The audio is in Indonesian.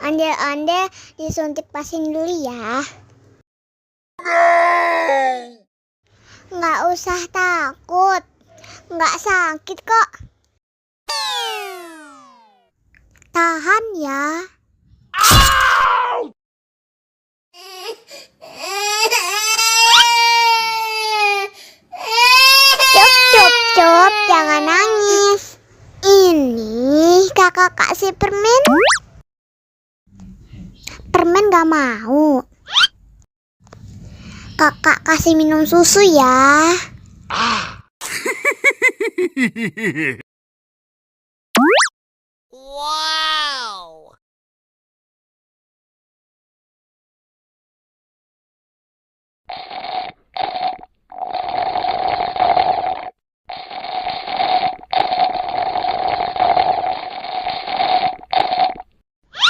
Ondel-ondel disuntik vaksin dulu ya. Nggak usah takut, nggak sakit kok. Tahan ya. Cup, jangan nangis. Ini kakak kasih permen. Permen gak mau. Kakak kasih minum susu ya.